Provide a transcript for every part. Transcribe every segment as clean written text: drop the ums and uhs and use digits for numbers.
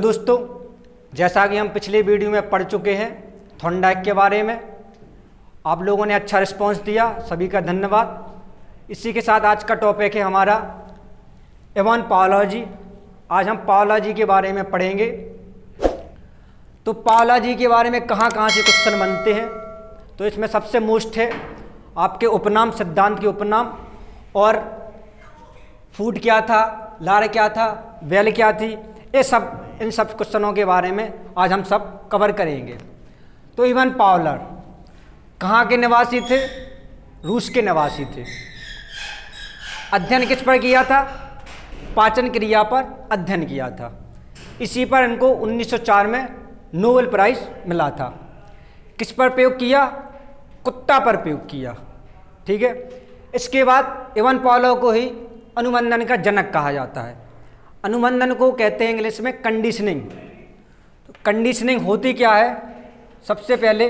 दोस्तों, जैसा कि हम पिछले वीडियो में पढ़ चुके हैं थॉर्नडाइक के बारे में, आप लोगों ने अच्छा रिस्पांस दिया, सभी का धन्यवाद। इसी के साथ आज का टॉपिक है हमारा इवान पावलॉजी। आज हम पावलॉजी के बारे में पढ़ेंगे। तो पावलॉजी के बारे में कहाँ कहाँ से क्वेश्चन बनते हैं, तो इसमें सबसे मोस्ट है आपके उपनाम, सिद्धांत के उपनाम, और फूड क्या था, लार क्या था, वेल क्या थी, ये सब इन सब क्वेश्चनों के बारे में आज हम सब कवर करेंगे। तो इवान पावलर कहाँ के निवासी थे? रूस के निवासी थे। अध्ययन किस पर किया था? पाचन क्रिया पर अध्ययन किया था। इसी पर इनको 1904 में नोबेल प्राइज मिला था। किस पर प्रयोग किया? कुत्ता पर प्रयोग किया। ठीक है। इसके बाद इवान पावलर को ही अनुबंधन का जनक कहा जाता है। अनुबंधन को कहते हैं इंग्लिश में कंडीशनिंग। तो कंडीशनिंग होती क्या है, सबसे पहले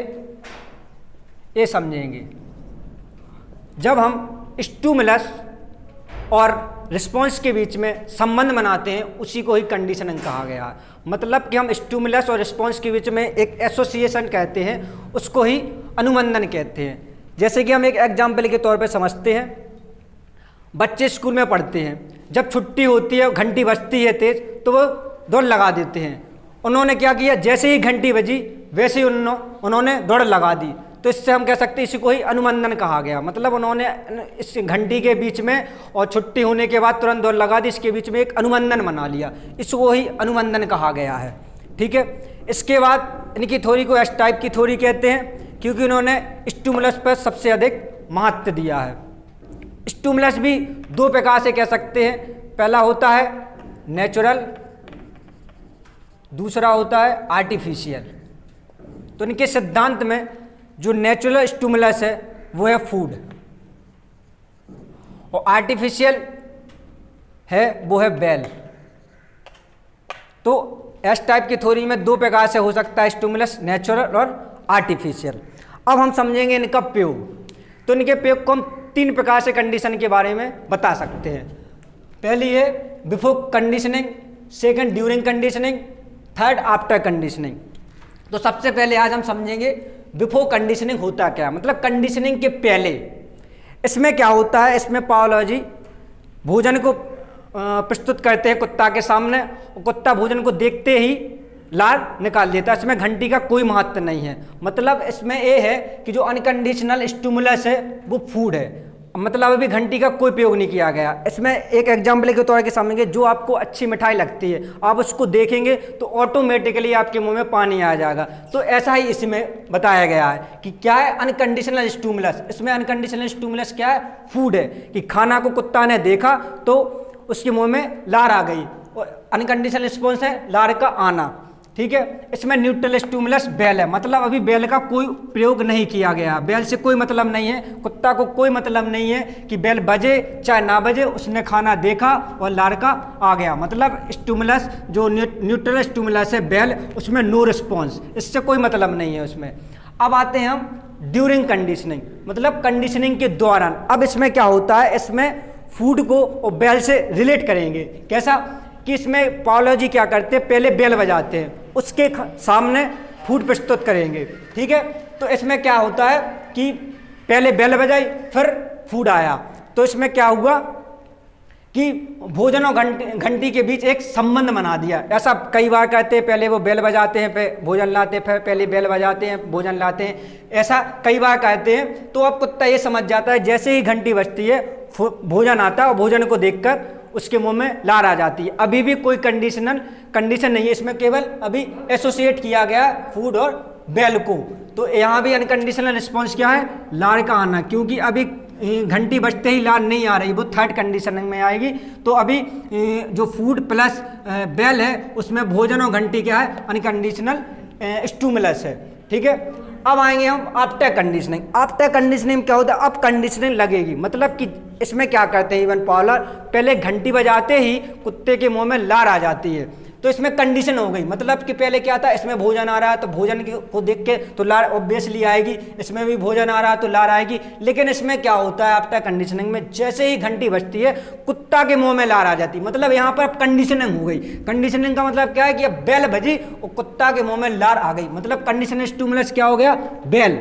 ये समझेंगे। जब हम स्टिमुलस और रिस्पॉन्स के बीच में संबंध बनाते हैं, उसी को ही कंडीशनिंग कहा गया है। मतलब कि हम स्टिमुलस और रिस्पॉन्स के बीच में एक एसोसिएशन कहते हैं, उसको ही अनुबंधन कहते हैं। जैसे कि हम एक एग्जाम्पल के तौर पे समझते हैं। बच्चे स्कूल में पढ़ते हैं, जब छुट्टी होती है, घंटी बजती है तेज, तो वो दौड़ लगा देते हैं। उन्होंने क्या किया, जैसे ही घंटी बजी वैसे ही उन्होंने दौड़ लगा दी। तो इससे हम कह सकते हैं इसी को ही अनुबंधन कहा गया। मतलब उन्होंने इस घंटी के बीच में और छुट्टी होने के बाद तुरंत दौड़ लगा दी, इसके बीच में एक अनुबंधन बना लिया, इसको ही अनुबंधन कहा गया है। ठीक है। इसके बाद इनकी थ्योरी को एस टाइप की थ्योरी कहते हैं, क्योंकि उन्होंने स्टिमुलस पर सबसे अधिक महत्व दिया है। स्टिमुलस भी दो प्रकार से कह सकते हैं। पहला होता है नेचुरल, दूसरा होता है आर्टिफिशियल। तो इनके सिद्धांत में जो नेचुरल स्टिमुलस है वो है फूड, और आर्टिफिशियल है वो है बेल। तो एस टाइप की थ्योरी में दो प्रकार से हो सकता है स्टिमुलस, नेचुरल और आर्टिफिशियल। अब हम समझेंगे इनका प्रयोग। तो इनके प्रयोग को हम तीन प्रकार से कंडीशन के बारे में बता सकते हैं। पहली है before conditioning, second during conditioning, third after conditioning. तो सबसे पहले आज हम समझेंगे बिफोर कंडीशनिंग होता क्या है, मतलब कंडीशनिंग के पहले। इसमें क्या होता है, इसमें पावलॉजी भोजन को प्रस्तुत करते हैं कुत्ता के सामने, और कुत्ता भोजन को देखते ही लार निकाल देता है। इसमें घंटी का कोई महत्व नहीं है। मतलब इसमें ये है कि जो अनकंडीशनल स्टिमुलस है वो फूड है, मतलब अभी घंटी का कोई प्रयोग नहीं किया गया। इसमें एक एग्जाम्पल के तौर पर समझेंगे, जो आपको अच्छी मिठाई लगती है, आप उसको देखेंगे तो ऑटोमेटिकली आपके मुंह में पानी आ जाएगा। तो ऐसा ही इसमें बताया गया है कि क्या है अनकंडीशनल स्टिमुलस। इसमें अनकंडीशनल स्टिमुलस क्या है? फूड है। कि खाना को कुत्ता ने देखा तो उसके मुँह में लार आ गई, और अनकंडीशनल रिस्पॉन्स है लार का आना। ठीक है। इसमें न्यूट्रल स्टिमुलस बेल है, मतलब अभी बेल का कोई प्रयोग नहीं किया गया। बेल से कोई मतलब नहीं है, कुत्ता को कोई मतलब नहीं है कि बेल बजे चाहे ना बजे, उसने खाना देखा और लार का आ गया। मतलब स्टिमुलस जो न्यूट्रल स्टिमुलस है बेल, उसमें नो रिस्पॉन्स, इससे कोई मतलब नहीं है उसमें। अब आते हैं हम ड्यूरिंग कंडीशनिंग, मतलब कंडीशनिंग के दौरान। अब इसमें क्या होता है, इसमें फूड को और बेल से रिलेट करेंगे। कैसा कि इसमें पावलॉजी क्या करते हैं, पहले बेल बजाते हैं, उसके सामने फूड प्रस्तुत करेंगे। ठीक है। तो इसमें क्या होता है कि पहले बेल बजाई फिर फूड आया। तो इसमें क्या हुआ कि भोजन और घंटी के बीच एक संबंध बना दिया। ऐसा कई बार कहते हैं, पहले वो बेल बजाते हैं फिर भोजन लाते हैं, फिर पहले बेल बजाते हैं भोजन लाते हैं, ऐसा कई बार कहते हैं। तो अब कुत्ता ये समझ जाता है जैसे ही घंटी बजती है भोजन आता है, और भोजन को देखकर उसके मुंह में लार आ जाती है। अभी भी कोई कंडीशन नहीं है इसमें, केवल अभी एसोसिएट किया गया फूड और बेल को। तो यहाँ भी अनकंडीशनल रिस्पॉन्स क्या है? लार का आना, क्योंकि अभी घंटी बजते ही लार नहीं आ रही, वो थर्ड कंडीशनिंग में आएगी। तो अभी जो फूड प्लस बेल है उसमें भोजन और घंटी क्या है? अनकंडीशनल स्टिमुलस है। ठीक है। अब आएंगे हम आफ्टर कंडीशनिंग। आफ्टर कंडीशनिंग क्या होता है? अब कंडीशनिंग लगेगी, मतलब कि इसमें क्या करते हैं इवान पावलर, पहले घंटी बजाते ही कुत्ते के मुंह में लार आ जाती है। तो इसमें कंडीशन हो गई, मतलब कि पहले क्या था, इसमें भोजन आ रहा है तो भोजन को देख के तो लार ऑब्वियसली आएगी, इसमें भी भोजन आ रहा है तो लार आएगी। लेकिन इसमें क्या होता है आफ्टर कंडीशनिंग में, जैसे ही घंटी बजती है कुत्ता के मुंह में लार आ जाती है, मतलब यहाँ पर कंडीशनिंग हो गई। कंडीशनिंग का मतलब क्या है कि अब बेल बजी और कुत्ता के मुंह में लार आ गई, मतलब कंडीशनल स्टिमुलस क्या हो गया, बेल,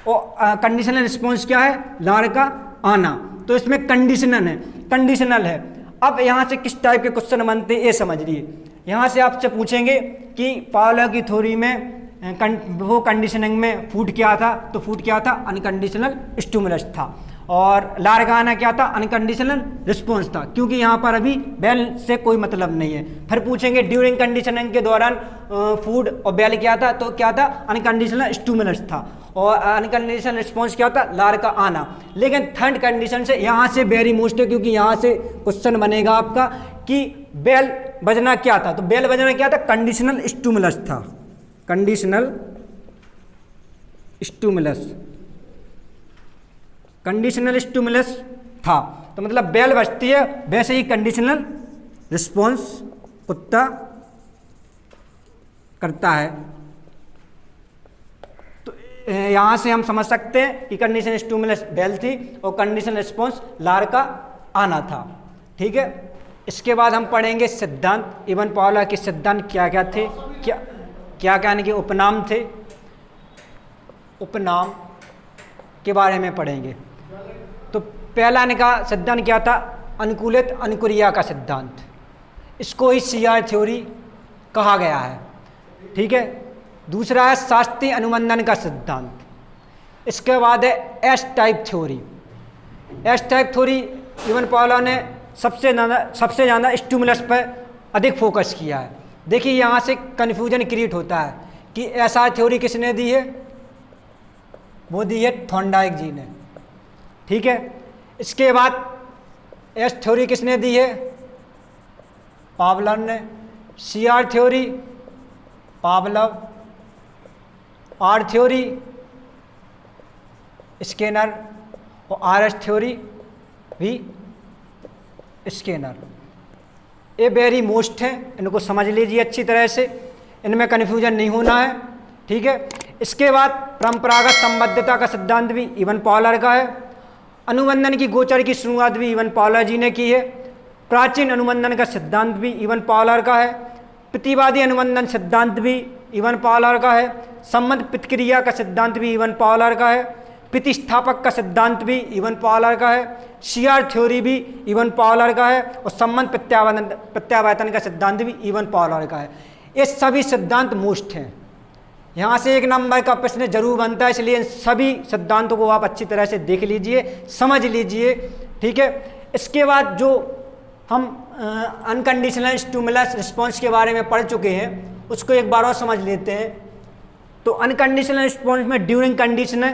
और कंडीशनल रिस्पॉन्स क्या है, लार का आना। तो इसमें कंडीशनल है। अब यहाँ से किस टाइप के क्वेश्चन बनते हैं ये समझिए। यहाँ से आपसे पूछेंगे कि पावलर की थ्योरी में वो कंडीशनिंग में फूड क्या था, तो फूड क्या था, अनकंडीशनल स्टिमुलस था, और लार का आना क्या था, अनकंडीशनल रिस्पॉन्स था, क्योंकि यहाँ पर अभी बेल से कोई मतलब नहीं है। फिर पूछेंगे ड्यूरिंग कंडीशनिंग के दौरान फूड और बेल क्या था, तो क्या था, अनकंडीशनल स्टिमुलस था, और अनकंडीशनल रिस्पॉन्स क्या था, लार का आना। लेकिन थर्ड कंडीशन से यहाँ से वेरी मोस्ट है, क्योंकि यहाँ से क्वेश्चन बनेगा आपका कि बेल बजना क्या था, तो बेल बजना क्या था, कंडीशनल स्टिमुलस था, कंडीशनल स्टिमुलस था। तो मतलब बेल बजती है, वैसे ही कंडीशनल रिस्पॉन्स कुत्ता करता है। तो यहाँ से हम समझ सकते हैं कि कंडीशनल स्टिमुलस बेल थी और कंडीशनल रिस्पॉन्स लार का आना था। ठीक है, इसके बाद हम पढ़ेंगे सिद्धांत। इवन पावलर के सिद्धांत क्या क्या थे, क्या यानी कि उपनाम थे, उपनाम के बारे में पढ़ेंगे। तो पहला इनका सिद्धांत क्या था, अनुकूलित अनुक्रिया का सिद्धांत, इसको ही CR थ्योरी कहा गया है। ठीक है, दूसरा है शास्त्रीय अनुबंधन का सिद्धांत, इसके बाद है S type theory. S type theory even Fowler ने सबसे ज़्यादा स्टिमुलस पर अधिक फोकस किया है। देखिए यहाँ से कन्फ्यूजन क्रिएट होता है कि SR थ्योरी किसने दी है, वो दी है थॉर्नडाइक जी ने। ठीक है, इसके बाद एस थ्योरी किसने दी है, पावलर ने। CR theory पावलव, R theory Skinner, और RS थ्योरी भी स्किनर। ये वेरी मोस्ट है, इनको समझ लीजिए अच्छी तरह से, इनमें कन्फ्यूजन नहीं होना है। ठीक है, इसके बाद परंपरागत संबद्धता का सिद्धांत भी इवन पावलर का है। अनुबंधन की गोचर की शुरुआत भी इवन पावलर जी ने की है। प्राचीन अनुबंधन का सिद्धांत भी इवन पावलर का है। प्रतिवादी अनुबंधन सिद्धांत भी इवन पावलर का है। संबंध प्रतिक्रिया का सिद्धांत भी इवन पावलर का है। प्रतिस्थापक का सिद्धांत भी इवन पावलर का है। CR थ्योरी भी इवन पावलर का है, और संबंध प्रत्यावर्तन का सिद्धांत भी इवन पावलर का है। ये सभी सिद्धांत मोस्ट हैं। यहाँ से एक नंबर का प्रश्न जरूर बनता है, इसलिए इन सभी सिद्धांतों को आप अच्छी तरह से देख लीजिए, समझ लीजिए। ठीक है, इसके बाद जो हम अनकंडीशनल स्टिमुलस रिस्पॉन्स के बारे में पढ़ चुके हैं, उसको एक बार और समझ लेते हैं। तो अनकंडीशनल रिस्पॉन्स में ड्यूरिंग कंडीशनिंग,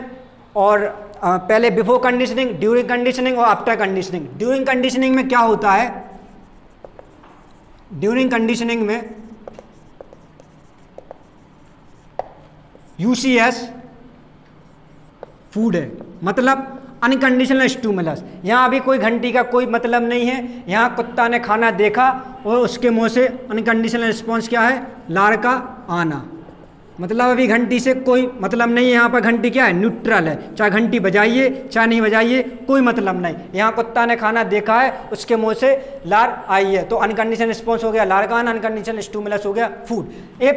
और पहले बिफोर कंडीशनिंग, ड्यूरिंग कंडीशनिंग और आफ्टर कंडीशनिंग। ड्यूरिंग कंडीशनिंग में क्या होता है, ड्यूरिंग कंडीशनिंग में UCS फूड है, मतलब अनकंडीशनल स्टिमुलस। यहाँ अभी कोई घंटी का कोई मतलब नहीं है, यहाँ कुत्ता ने खाना देखा और उसके मुंह से अनकंडीशनल रिस्पॉन्स क्या है, लार का आना, मतलब अभी घंटी से कोई मतलब नहीं है। यहाँ पर घंटी क्या है, न्यूट्रल है, चाहे घंटी बजाइए चाहे नहीं बजाइए कोई मतलब नहीं। यहाँ कुत्ता ने खाना देखा है, उसके मुंह से लार आई है, तो अनकंडीशनल रिस्पॉन्स हो गया लार का आना, अनकंडीशनल स्टिमुलस हो गया फूड। ये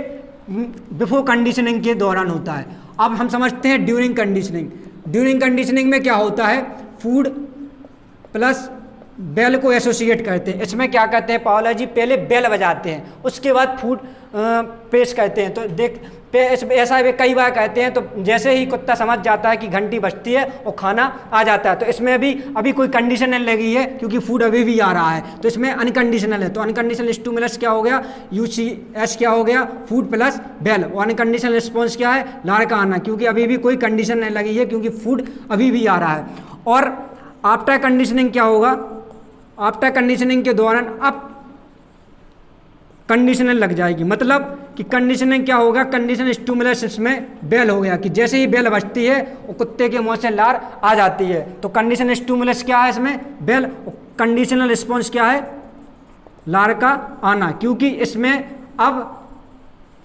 बिफोर कंडीशनिंग के दौरान होता है। अब हम समझते हैं ड्यूरिंग कंडीशनिंग। ड्यूरिंग कंडीशनिंग में क्या होता है, फूड प्लस बेल को एसोसिएट करते हैं। इसमें क्या कहते हैं पावलर जी, पहले बेल बजाते हैं, उसके बाद फूड पेश करते हैं। तो ऐसा भी कई बार कहते हैं, तो जैसे ही कुत्ता समझ जाता है कि घंटी बजती है और खाना आ जाता है। तो इसमें अभी कोई कंडीशन नहीं लगी है, क्योंकि फूड अभी भी आ रहा है, तो इसमें अनकंडीशनल है। तो अनकंडीशनल स्टिमुलस क्या हो गया, UCS क्या हो गया, फूड प्लस बेल, और अनकंडीशनल रिस्पॉन्स क्या है, लार का आना, क्योंकि अभी भी कोई कंडीशन नहीं लगी है, क्योंकि फूड अभी भी आ रहा है। और आफ्टर कंडीशनिंग क्या होगा, आफ्टर कंडीशनिंग के दौरान अब कंडीशनल लग जाएगी, मतलब कि कंडीशनिंग क्या होगा, कंडीशनल स्टिमुलस इसमें बेल हो गया, कि जैसे ही बेल बजती है वो कुत्ते के मुंह से लार आ जाती है। तो कंडीशनल स्टिमुलस क्या है इसमें, बेल, कंडीशनल रिस्पॉन्स क्या है, लार का आना, क्योंकि इसमें अब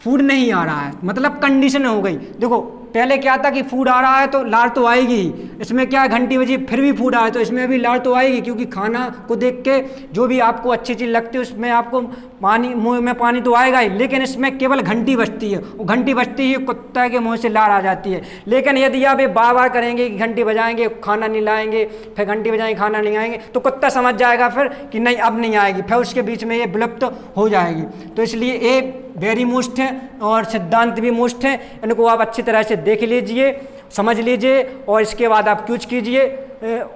फूड नहीं आ रहा है, मतलब कंडीशन हो गई। देखो पहले क्या था कि फूड आ रहा है तो लार तो आएगी ही, इसमें क्या घंटी बजी फिर भी फूड आया तो इसमें भी लार तो आएगी, क्योंकि खाना को देख के जो भी आपको अच्छी चीज़ लगती है उसमें आपको पानी, मुंह में पानी तो आएगा ही, लेकिन इसमें केवल घंटी बजती है, वो घंटी बजती ही कुत्ता के मुंह से लार आ जाती है। लेकिन यदि आप ये बार बार करेंगे कि घंटी बजाएंगे खाना नहीं लाएंगे, फिर घंटी बजाएंगे खाना नहीं आएंगे, तो कुत्ता समझ जाएगा फिर कि नहीं अब नहीं आएगी, फिर उसके बीच में ये विलुप्त हो जाएगी। तो इसलिए ये वेरी मोस्ट है और सिद्धांत भी मोस्ट है, इनको आप अच्छी तरह से देख लीजिए, समझ लीजिए और इसके बाद आप क्यूज कीजिए,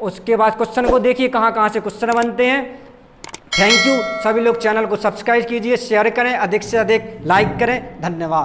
उसके बाद क्वेश्चन को देखिए कहाँ कहाँ से क्वेश्चन बनते हैं। Thank you. सभी लोग चैनल को सब्सक्राइब कीजिए, शेयर करें, अधिक से अधिक लाइक करें। धन्यवाद।